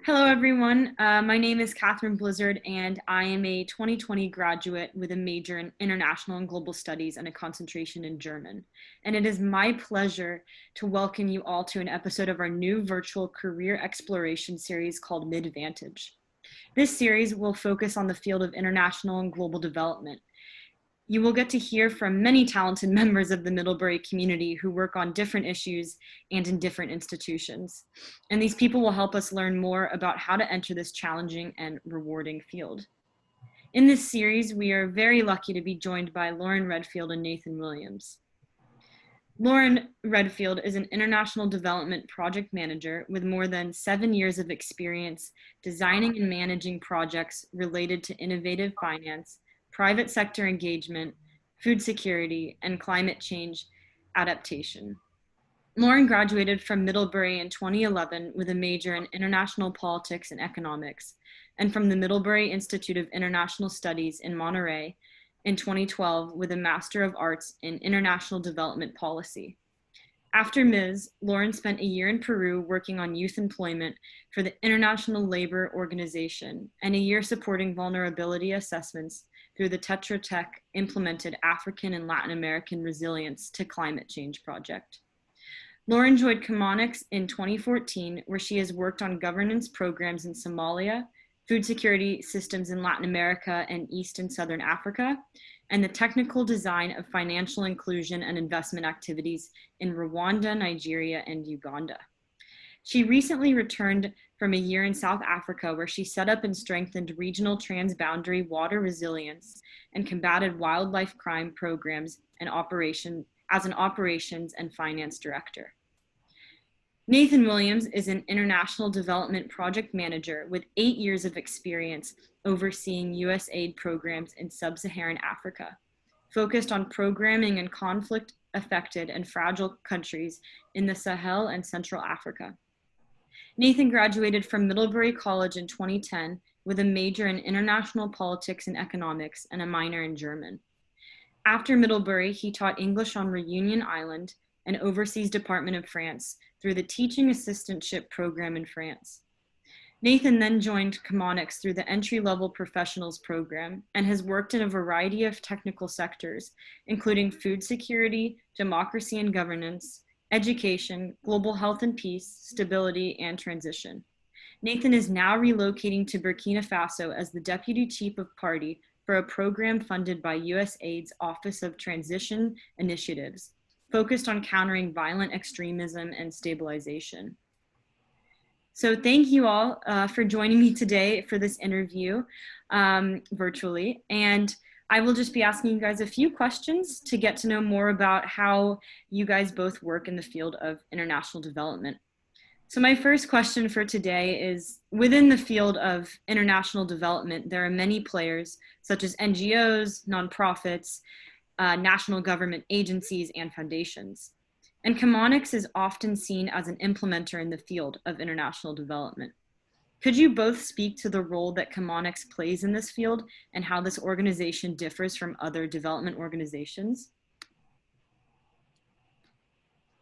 Hello, everyone. My name is Catherine Blizzard, and I am a 2020 graduate with a major in International and Global Studies and a concentration in German. And it is my pleasure to welcome you all to an episode of our new virtual career exploration series called MIDDVantage. This series will focus on the field of international and global development. You will get to hear from many talented members of the Middlebury community who work on different issues and in different institutions. And these people will help us learn more about how to enter this challenging and rewarding field. In this series, we are very lucky to be joined by Lauren Redfield and Nathan Williams. Lauren Redfield is an international development project manager with more than 7 years of experience designing and managing projects related to innovative finance, private sector engagement, food security, and climate change adaptation. Lauren graduated from Middlebury in 2011 with a major in international politics and economics, and from the Middlebury Institute of International Studies in Monterey in 2012 with a Master of Arts in International Development Policy. After Ms., Lauren spent a year in Peru working on youth employment for the International Labor Organization and a year supporting vulnerability assessments through the Tetra Tech implemented African and Latin American Resilience to Climate Change project. Lauren joined Chemonics in 2014, where she has worked on governance programs in Somalia, food security systems in Latin America and East and Southern Africa, and the technical design of financial inclusion and investment activities in Rwanda, Nigeria, and Uganda. She recently returned from a year in South Africa where she set up and strengthened regional transboundary water resilience and combated wildlife crime programs and as an operations and finance director. Nathan Williams is an international development project manager with 8 years of experience overseeing USAID programs in sub-Saharan Africa, focused on programming in conflict-affected and fragile countries in the Sahel and Central Africa. Nathan graduated from Middlebury College in 2010 with a major in international politics and economics and a minor in German. After Middlebury, he taught English on Reunion Island, an overseas department of France, through the Teaching Assistantship program in France. Nathan then joined Chemonics through the Entry-Level Professionals program and has worked in a variety of technical sectors, including food security, democracy and governance, education, global health and peace, stability, and transition. Nathan is now relocating to Burkina Faso as the Deputy Chief of Party for a program funded by USAID's Office of Transition Initiatives, focused on countering violent extremism and stabilization. So thank you all for joining me today for this interview virtually. And I will just be asking you guys a few questions to get to know more about how you guys both work in the field of international development. So my first question for today is, within the field of international development, there are many players such as NGOs, nonprofits, national government agencies, and foundations. And Chemonics is often seen as an implementer in the field of international development. Could you both speak to the role that Chemonics plays in this field and how this organization differs from other development organizations?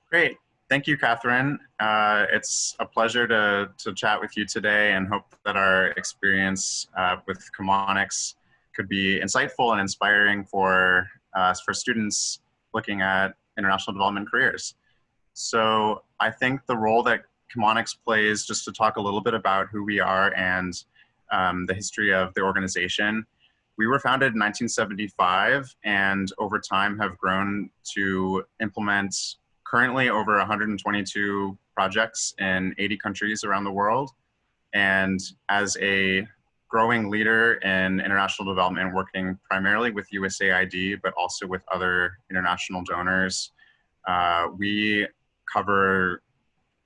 Great. Thank you, Catherine. It's a pleasure to chat with you today and hope that our experience with Chemonics could be insightful and inspiring for students looking at international development careers. So I think the role that Chemonics plays, just to talk a little bit about who we are and the history of the organization. We were founded in 1975 and over time have grown to implement currently over 122 projects in 80 countries around the world. And as a growing leader in international development, working primarily with USAID, but also with other international donors, we cover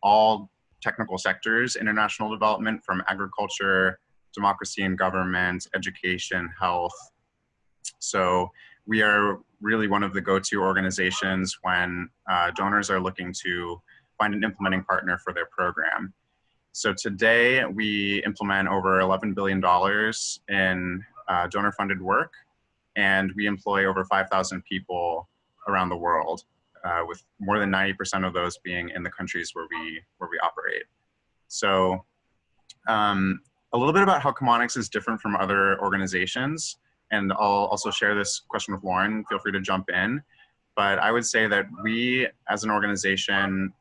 all technical sectors, international development, from agriculture, democracy and government, education, health. So we are really one of the go-to organizations when donors are looking to find an implementing partner for their program. So today we implement over $11 billion in donor-funded work, and we employ over 5,000 people around the world, with more than 90% of those being in the countries where we operate. So A little bit about how Chemonics is different from other organizations, and I'll also share this question with Lauren. Feel free to jump in. But I would say that we, as an organization,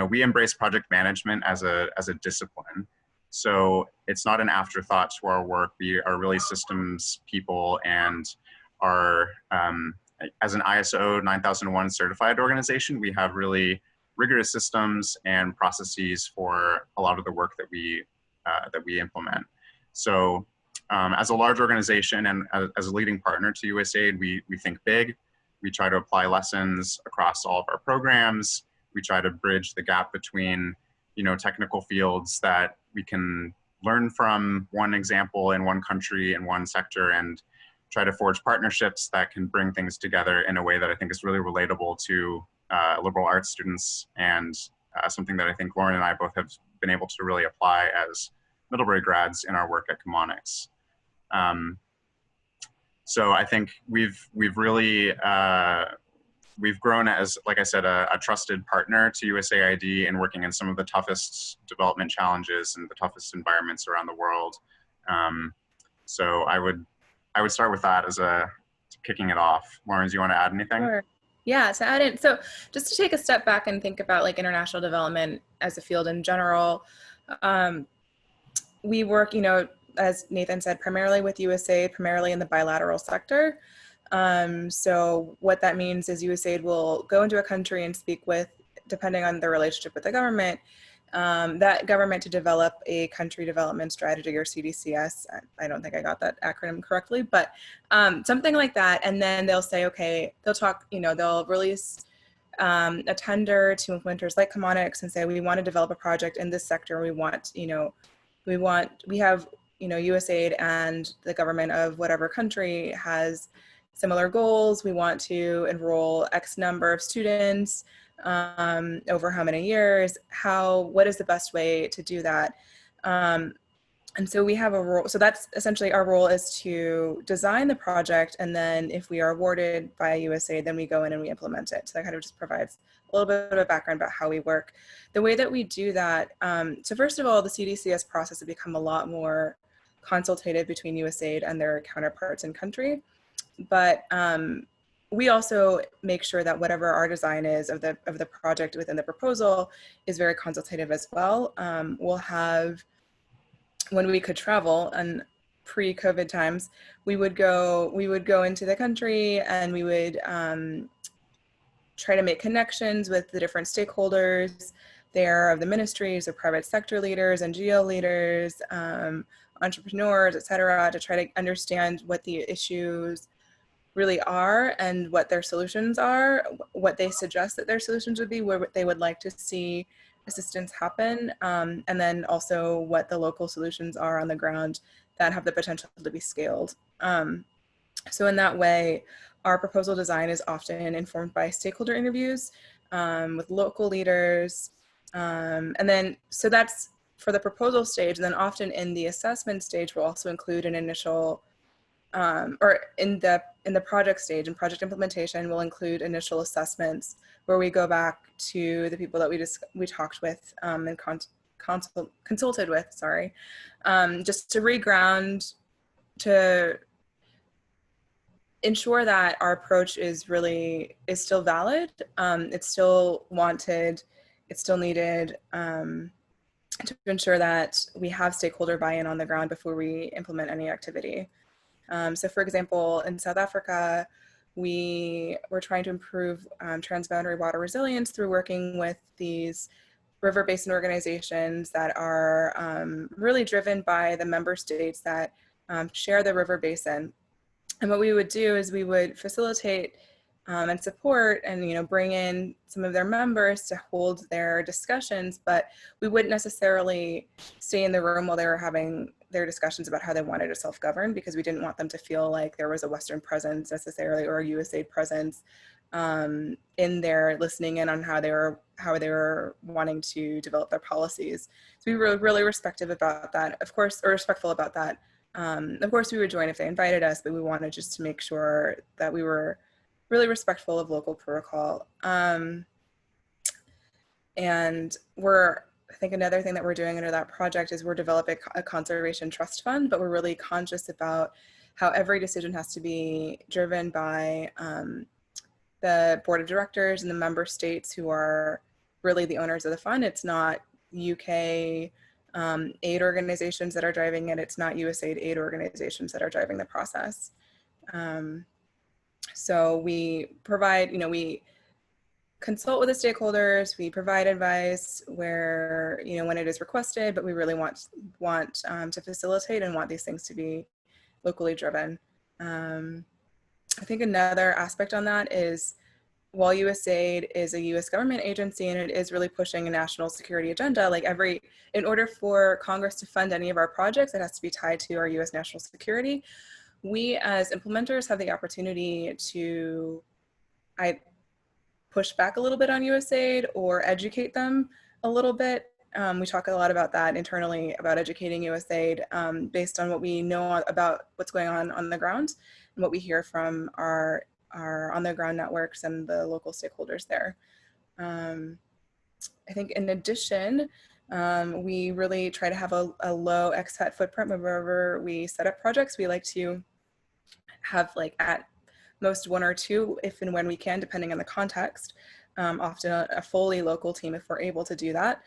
we embrace project management as a discipline. So it's not an afterthought to our work. We are really systems people and are, as an ISO 9001 certified organization, we have really rigorous systems and processes for a lot of the work that we implement. So as a large organization and as a leading partner to USAID, we think big. We try to apply lessons across all of our programs. We try to bridge the gap between, technical fields that we can learn from one example in one country in one sector, and try to forge partnerships that can bring things together in a way that I think is really relatable to liberal arts students, and something that I think Lauren and I both have been able to really apply as Middlebury grads in our work at Chemonics. So I think we've really we've grown as, like I said, a trusted partner to USAID in working in some of the toughest development challenges and the toughest environments around the world. So I would start with that as kicking it off. Lauren, do you want to add anything? Sure. Yeah, to add in, so just to take a step back and think about like international development as a field in general, we work, as Nathan said, primarily with USAID, primarily in the bilateral sector. So what that means is USAID will go into a country and speak with, depending on the relationship with the government, that government to develop a country development strategy, or CDCS. I don't think I got that acronym correctly, but something like that. And then they'll say, okay, they'll talk, they'll release a tender to implementers like Chemonics and say, we want to develop a project in this sector. We have USAID and the government of whatever country has similar goals. We want to enroll X number of students over how many years, what is the best way to do that? And so we have a role. So that's essentially our role, is to design the project. And then if we are awarded by USAID, then we go in and we implement it. So that kind of just provides a little bit of a background about how we work. The way that we do that, so first of all, the CDCS process has become a lot more consultative between USAID and their counterparts in country. But we also make sure that whatever our design is of the project within the proposal is very consultative as well. We'll have, when we could travel, and pre-COVID times, we would go into the country and we would try to make connections with the different stakeholders there of the ministries, or private sector leaders, NGO leaders, entrepreneurs, et cetera, to try to understand what the issues really are and what their solutions are, what they suggest that their solutions would be, where they would like to see assistance happen, and then also what the local solutions are on the ground that have the potential to be scaled. So in that way, our proposal design is often informed by stakeholder interviews with local leaders. And then, so that's for the proposal stage. And then often in the assessment stage, we'll also include an initial, or in the project stage, and project implementation, we'll include initial assessments where we go back to the people that we talked with and consulted with, just to reground, to ensure that our approach is still valid, it's still wanted, it's still needed, to ensure that we have stakeholder buy-in on the ground before we implement any activity. So for example, in South Africa, we're trying to improve transboundary water resilience through working with these river basin organizations that are really driven by the member states that share the river basin. And what we would do is we would facilitate and support and bring in some of their members to hold their discussions, but we wouldn't necessarily stay in the room while they were having their discussions about how they wanted to self-govern, because we didn't want them to feel like there was a Western presence necessarily, or a USAID presence in there listening in on how they were wanting to develop their policies. So we were really respectful about that, of course, Of course we would join if they invited us, but we wanted just to make sure that we were really respectful of local protocol. And we're I think another thing that we're doing under that project is we're developing a conservation trust fund, but we're really conscious about how every decision has to be driven by the board of directors and the member states who are really the owners of the fund. It's not UK aid organizations that are driving it. It's not USAID aid organizations that are driving the process. So we provide, we consult with the stakeholders, we provide advice where, when it is requested, but we really want to facilitate and want these things to be locally driven. I think another aspect on that is, while USAID is a US government agency and it is really pushing a national security agenda, in order for Congress to fund any of our projects, it has to be tied to our US national security. We as implementers have the opportunity to push back a little bit on USAID or educate them a little bit. We talk a lot about that internally, about educating USAID based on what we know about what's going on the ground and what we hear from our on the ground networks and the local stakeholders there. I think in addition, we really try to have a low expat footprint wherever we set up projects. We like to have at most one or two, if and when we can, depending on the context, often a fully local team if we're able to do that,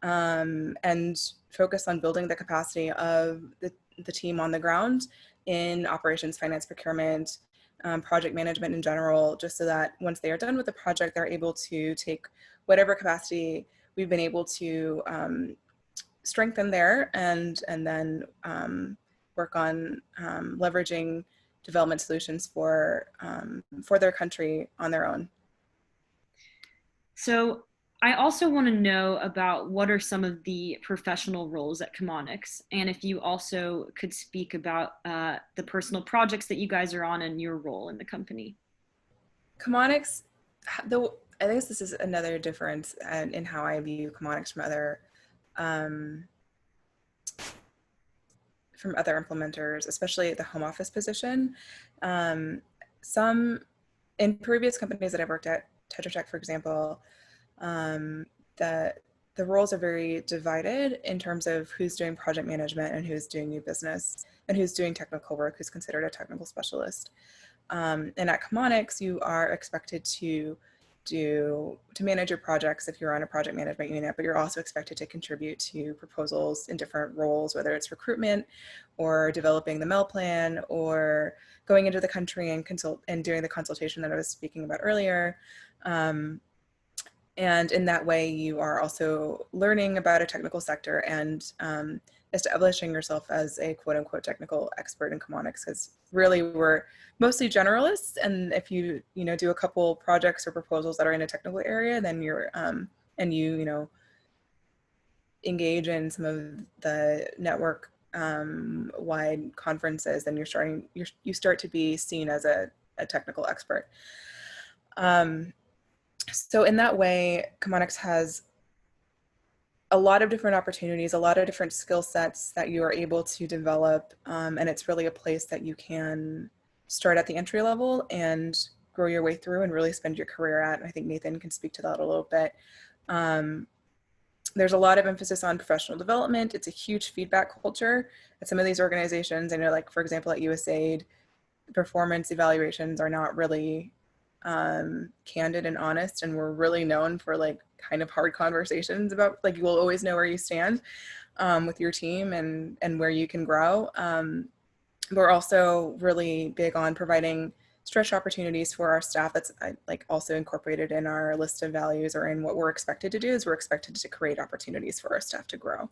and focus on building the capacity of the team on the ground in operations, finance, procurement, project management in general, just so that once they are done with the project, they're able to take whatever capacity we've been able to strengthen there and then work on leveraging development solutions for their country on their own. So I also want to know about what are some of the professional roles at Chemonics, and if you also could speak about the personal projects that you guys are on and your role in the company. Chemonics, I guess this is another difference in how I view Chemonics from other implementers, especially the home office position. Some in previous companies that I've worked at, Tetra Tech, for example, the roles are very divided in terms of who's doing project management and who's doing new business and who's doing technical work, who's considered a technical specialist. And at Chemonics, you are expected to manage your projects if you're on a project management unit, but you're also expected to contribute to proposals in different roles, whether it's recruitment or developing the MEL plan or going into the country and doing the consultation that I was speaking about earlier. And in that way, you are also learning about a technical sector and establishing yourself as a quote unquote technical expert in Chemonics, because really we're mostly generalists. And if you do a couple projects or proposals that are in a technical area, then you're and you engage in some of the network wide conferences, then you start to be seen as a technical expert. So in that way, Chemonics has a lot of different opportunities, a lot of different skill sets that you are able to develop. And it's really a place that you can start at the entry level and grow your way through and really spend your career at. And I think Nathan can speak to that a little bit. There's a lot of emphasis on professional development. It's a huge feedback culture at some of these organizations. I know, like, for example, at USAID, performance evaluations are not really candid and honest, and we're really known for kind of hard conversations about you will always know where you stand with your team and where you can grow. We're also really big on providing stretch opportunities for our staff. That's also incorporated in our list of values, or in what we're expected to do is we're expected to create opportunities for our staff to grow.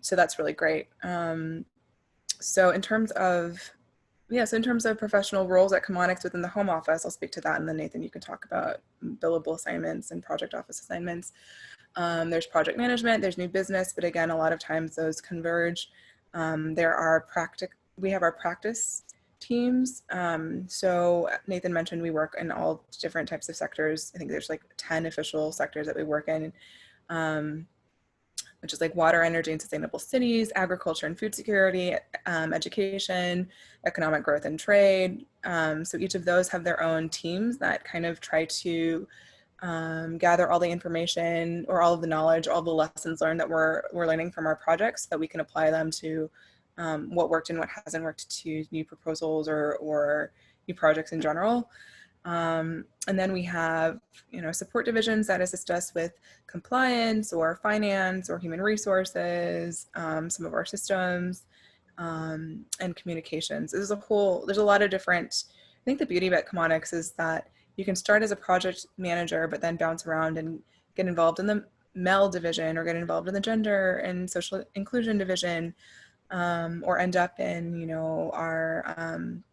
So that's really great. So in terms of professional roles at Chemonics within the home office, I'll speak to that, and then Nathan, you can talk about billable assignments and project office assignments. There's project management, there's new business, but again, a lot of times those converge. We have our practice teams. So Nathan mentioned we work in all different types of sectors. I think there's 10 official sectors that we work in, which is water, energy, and sustainable cities, agriculture and food security, education, economic growth and trade. So each of those have their own teams that kind of try to gather all the information or all of the knowledge, all the lessons learned that we're learning from our projects, so that we can apply them to what worked and what hasn't worked, to new proposals or new projects in general. And then we have, support divisions that assist us with compliance or finance or human resources, some of our systems, and communications. There's a lot of different, I think the beauty about Chemonics is that you can start as a project manager, but then bounce around and get involved in the MEL division, or get involved in the gender and social inclusion division, or end up in, our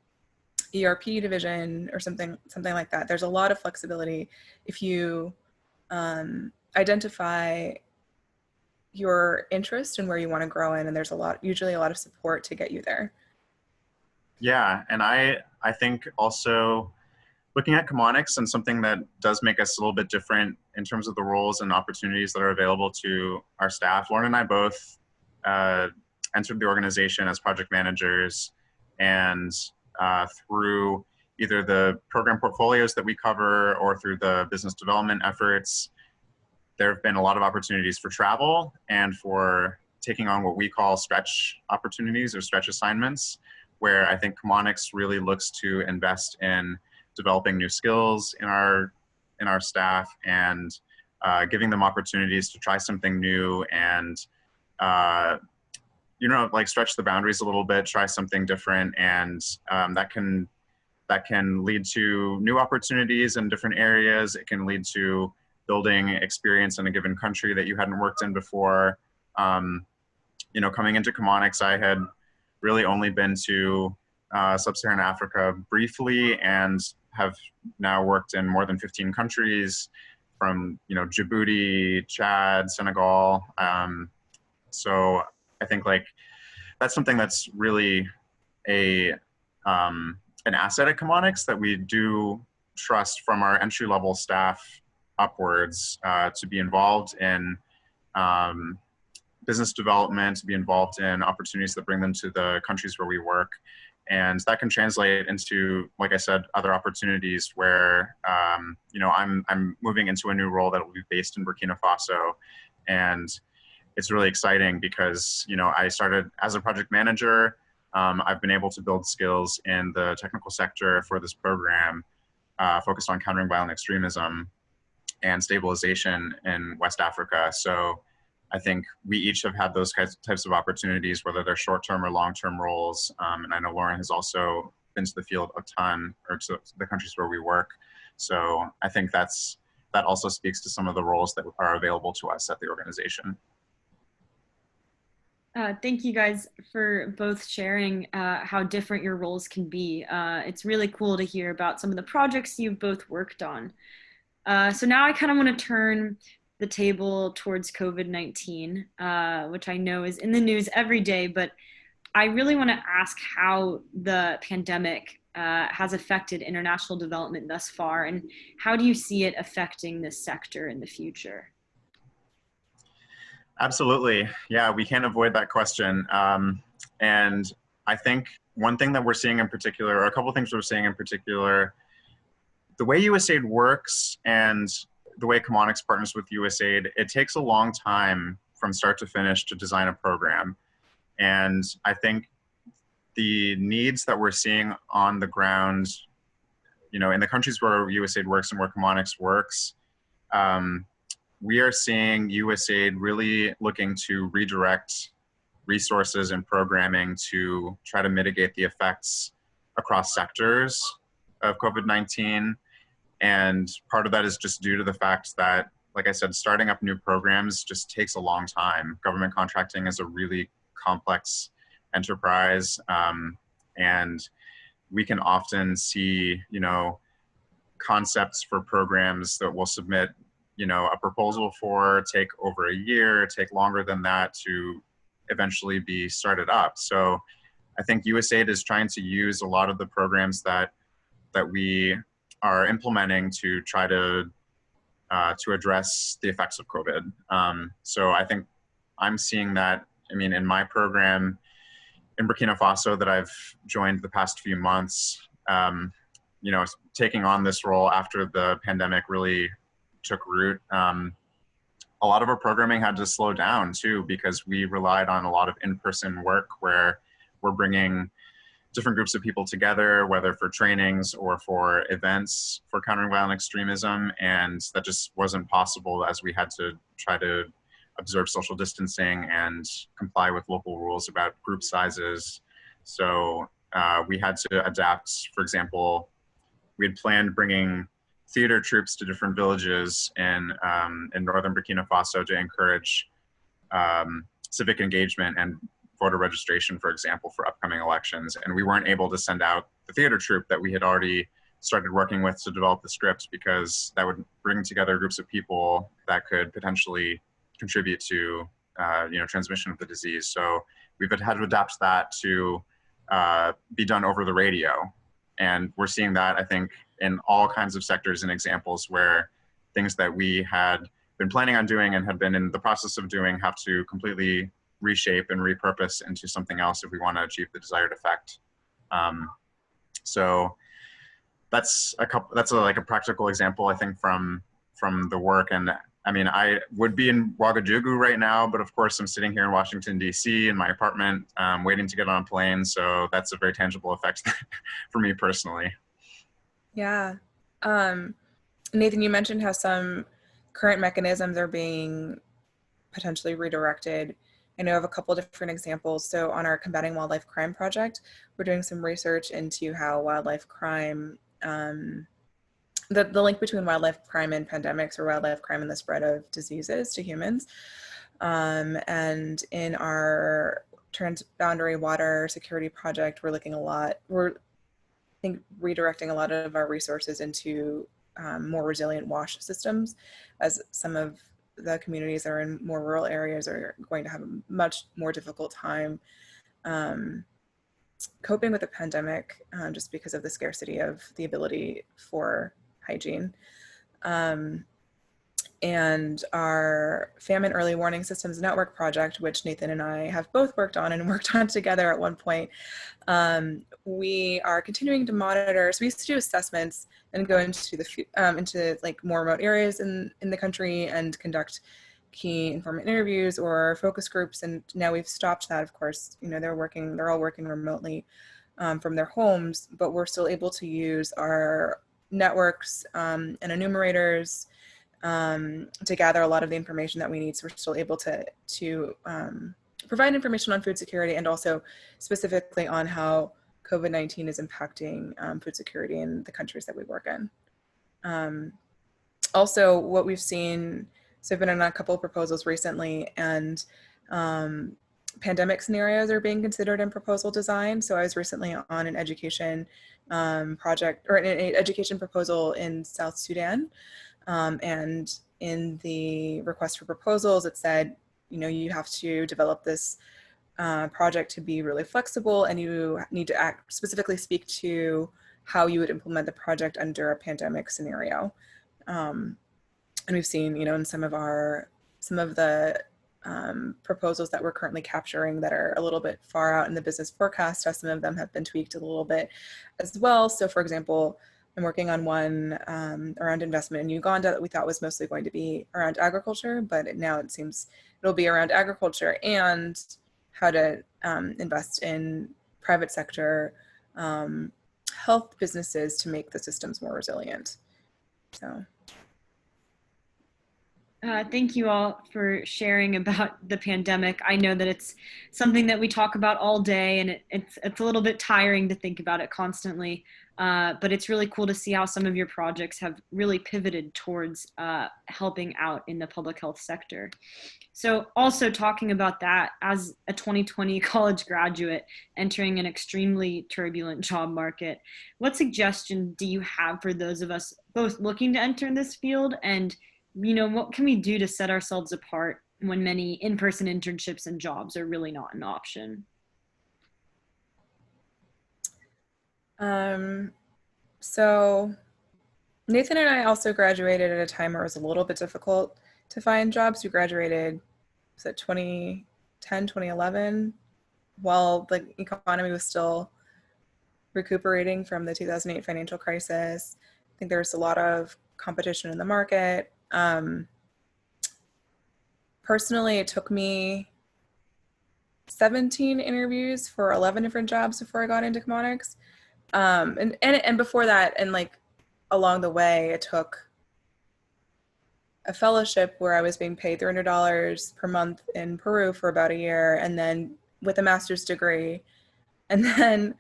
ERP division or something like that. There's a lot of flexibility if you identify your interest and where you want to grow in, and there's usually a lot of support to get you there. Yeah, and I think also looking at Chemonics, and something that does make us a little bit different in terms of the roles and opportunities that are available to our staff. Lauren and I both entered the organization as project managers, and through either the program portfolios that we cover or through the business development efforts, there have been a lot of opportunities for travel and for taking on what we call stretch opportunities or stretch assignments, where I think Chemonics really looks to invest in developing new skills in our staff, and giving them opportunities to try something new and like stretch the boundaries a little bit, try something different, and that can lead to new opportunities in different areas. It can lead to building experience in a given country that you hadn't worked in before. Coming into Chemonics, I had really only been to Sub-Saharan Africa briefly, and have now worked in more than 15 countries, from Djibouti, Chad, Senegal. So I think that's something that's really an asset at Chemonics, that we do trust from our entry-level staff upwards to be involved in business development, to be involved in opportunities that bring them to the countries where we work. And that can translate into, like I said, other opportunities where, I'm moving into a new role that will be based in Burkina Faso. And it's really exciting because, I started as a project manager. I've been able to build skills in the technical sector for this program, focused on countering violent extremism and stabilization in West Africa. So I think we each have had those types of opportunities, whether they're short-term or long-term roles. And I know Lauren has also been to the field a ton, or to the countries where we work. So I think that also speaks to some of the roles that are available to us at the organization. Thank you guys for both sharing how different your roles can be. It's really cool to hear about some of the projects you've both worked on. So now I kind of want to turn the table towards COVID-19, which I know is in the news every day, but I really want to ask how the pandemic has affected international development thus far, and how do you see it affecting this sector in the future? Absolutely. Yeah, we can't avoid that question. And I think one thing that we're seeing in particular, or a couple of things we're seeing in particular, the way USAID works and the way Chemonics partners with USAID, it takes a long time from start to finish to design a program. And I think the needs that we're seeing on the ground, in the countries where USAID works and where Chemonics works, we are seeing USAID really looking to redirect resources and programming to try to mitigate the effects across sectors of COVID-19. And part of that is just due to the fact that, like I said, starting up new programs just takes a long time. Government contracting is a really complex enterprise. And we can often see, concepts for programs that we'll submit, a proposal for, take over a year, take longer than that to eventually be started up. So I think USAID is trying to use a lot of the programs that we are implementing to try to address the effects of COVID. So I think I'm seeing that, in my program in Burkina Faso that I've joined the past few months, taking on this role after the pandemic really took root, a lot of our programming had to slow down too, because we relied on a lot of in-person work where we're bringing different groups of people together, whether for trainings or for events for countering violent extremism. And that just wasn't possible, as we had to try to observe social distancing and comply with local rules about group sizes. So we had to adapt. For example, we had planned bringing theater troops to different villages in northern Burkina Faso to encourage civic engagement and voter registration, for example, for upcoming elections. And we weren't able to send out the theater troupe that we had already started working with to develop the scripts, because that would bring together groups of people that could potentially contribute to transmission of the disease. So we've had to adapt that to be done over the radio. And we're seeing that, I think, in all kinds of sectors and examples where things that we had been planning on doing and had been in the process of doing have to completely reshape and repurpose into something else if we want to achieve the desired effect. So that's like a practical example, I think, from the work. And I mean, I would be in Ouagadougou right now, but of course I'm sitting here in Washington, D.C. in my apartment, waiting to get on a plane. So that's a very tangible effect for me personally. Yeah. Nathan, you mentioned how some current mechanisms are being potentially redirected. I know of a couple different examples. So on our Combating Wildlife Crime project, we're doing some research into how wildlife crime, the link between wildlife crime and pandemics, or wildlife crime and the spread of diseases to humans. And in our transboundary water security project, we're redirecting a lot of our resources into more resilient wash systems, as some of the communities that are in more rural areas are going to have a much more difficult time coping with the pandemic, just because of the scarcity of the ability for hygiene. And our Famine Early Warning Systems Network project, which Nathan and I have both worked on together at one point, we are continuing to monitor. So we used to do assessments and go into like more remote areas in the country and conduct key informant interviews or focus groups. And now we've stopped that. Of course, they're all working remotely from their homes, but we're still able to use our networks and enumerators to gather a lot of the information that we need. So we're still able to provide information on food security, and also specifically on how COVID-19 is impacting food security in the countries that we work in. Also, what we've seen, so I've been on a couple of proposals recently, and pandemic scenarios are being considered in proposal design. So I was recently on an education project, or an education proposal in South Sudan. And in the request for proposals, it said, you have to develop this project to be really flexible, and you need to specifically speak to how you would implement the project under a pandemic scenario. And we've seen, in some of the proposals that we're currently capturing that are a little bit far out in the business forecast, some of them have been tweaked a little bit as well. So for example, I'm working on one around investment in Uganda that we thought was mostly going to be around agriculture, but now it seems it'll be around agriculture and how to invest in private sector health businesses to make the systems more resilient. So. Thank you all for sharing about the pandemic. I know that it's something that we talk about all day, and it's a little bit tiring to think about it constantly. But it's really cool to see how some of your projects have really pivoted towards helping out in the public health sector. So also talking about that, as a 2020 college graduate entering an extremely turbulent job market, what suggestion do you have for those of us both looking to enter this field, and what can we do to set ourselves apart when many in-person internships and jobs are really not an option? So Nathan and I also graduated at a time where it was a little bit difficult to find jobs. We graduated, was it 2010, 2011, while the economy was still recuperating from the 2008 financial crisis. I think there was a lot of competition in the market. Personally, it took me 17 interviews for 11 different jobs before I got into Chemonics. And before that, and like along the way, it took a fellowship where I was being paid $300 per month in Peru for about a year, and then with a master's degree, and then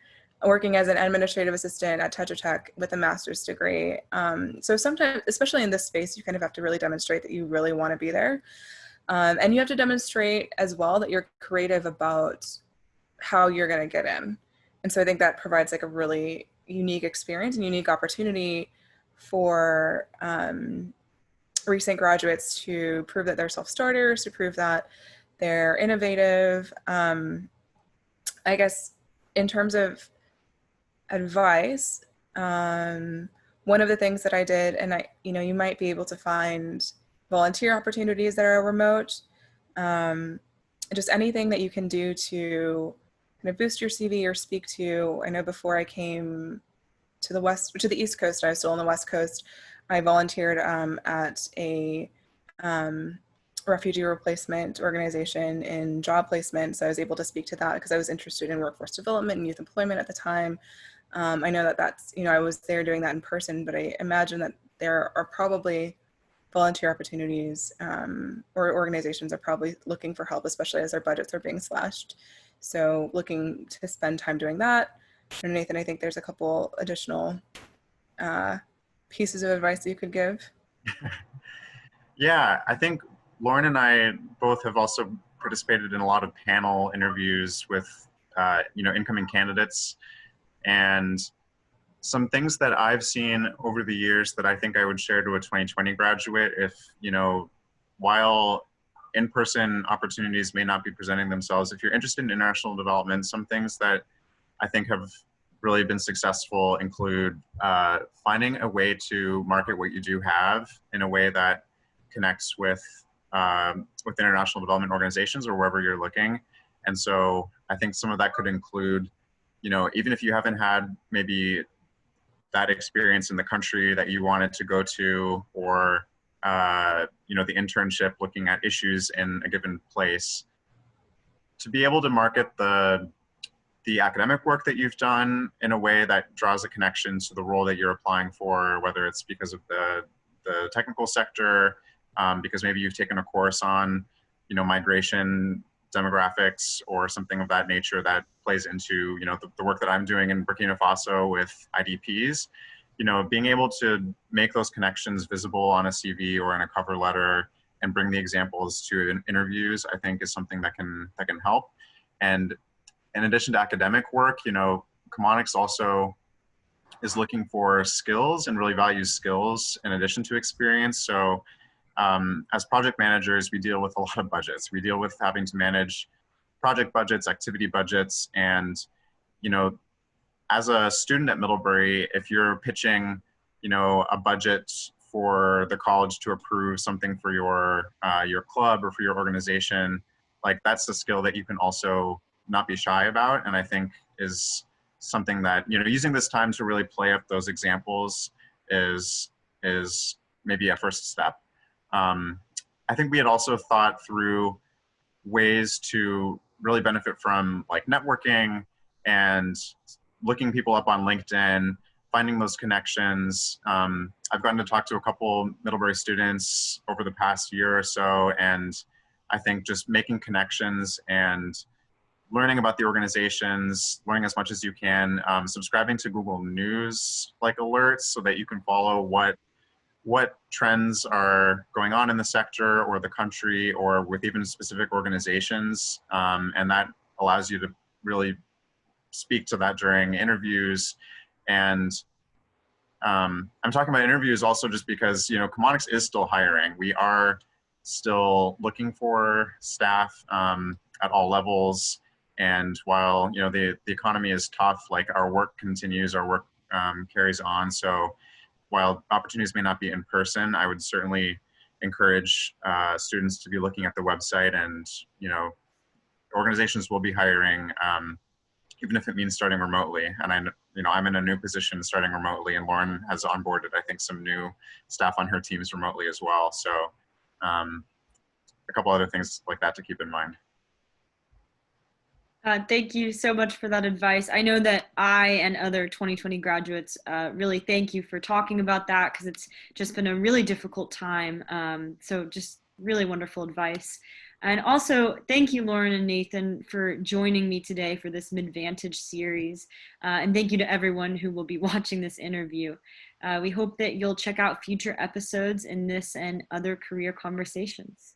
working as an administrative assistant at Tetra Tech with a master's degree. So sometimes, especially in this space, you kind of have to really demonstrate that you really want to be there. And you have to demonstrate as well that you're creative about how you're going to get in. And so I think that provides like a really unique experience and unique opportunity for recent graduates to prove that they're self-starters, to prove that they're innovative. I guess in terms of advice, one of the things that I did, and you might be able to find volunteer opportunities that are remote, just anything that you can do to kind of boost your CV or speak to. I know before I came to the East Coast, I was still on the West Coast. I volunteered at a refugee replacement organization in job placement. So I was able to speak to that because I was interested in workforce development and youth employment at the time. I know that that's, I was there doing that in person, but I imagine that there are probably volunteer opportunities or organizations are probably looking for help, especially as their budgets are being slashed. So looking to spend time doing that. And Nathan, I think there's a couple additional pieces of advice that you could give. Yeah, I think Lauren and I both have also participated in a lot of panel interviews with incoming candidates, and some things that I've seen over the years that I think I would share to a 2020 graduate, if, while in-person opportunities may not be presenting themselves, if you're interested in international development, some things that I think have really been successful include finding a way to market what you do have in a way that connects with international development organizations or wherever you're looking. And so I think some of that could include, even if you haven't had maybe that experience in the country that you wanted to go to, or the internship looking at issues in a given place, to be able to market the academic work that you've done in a way that draws a connection to the role that you're applying for, whether it's because of the technical sector, because maybe you've taken a course on, migration demographics or something of that nature that plays into, the work that I'm doing in Burkina Faso with IDPs. Being able to make those connections visible on a CV or in a cover letter and bring the examples to interviews, I think is something that can help. And in addition to academic work, Chemonics also is looking for skills and really values skills in addition to experience. So as project managers, we deal with a lot of budgets. We deal with having to manage project budgets, activity budgets, and, as a student at Middlebury, if you're pitching, a budget for the college to approve something for your club or for your organization, like that's a skill that you can also not be shy about. And I think is something that, using this time to really play up those examples is maybe a first step. I think we had also thought through ways to really benefit from like networking and looking people up on LinkedIn, finding those connections. I've gotten to talk to a couple Middlebury students over the past year or so, and I think just making connections and learning about the organizations, learning as much as you can, subscribing to Google News like alerts so that you can follow what trends are going on in the sector or the country or with even specific organizations. And that allows you to really speak to that during interviews. And I'm talking about interviews also just because, Chemonics is still hiring. We are still looking for staff at all levels. And while, the economy is tough, like our work continues, our work carries on. So while opportunities may not be in person, I would certainly encourage students to be looking at the website, and, organizations will be hiring. even if it means starting remotely. And I'm in a new position starting remotely, and Lauren has onboarded, I think, some new staff on her teams remotely as well. So a couple other things like that to keep in mind. Thank you so much for that advice. I know that I and other 2020 graduates really thank you for talking about that, because it's just been a really difficult time. So just really wonderful advice. And also, thank you, Lauren and Nathan, for joining me today for this MIDDVantage series. And thank you to everyone who will be watching this interview. We hope that you'll check out future episodes in this and other career conversations.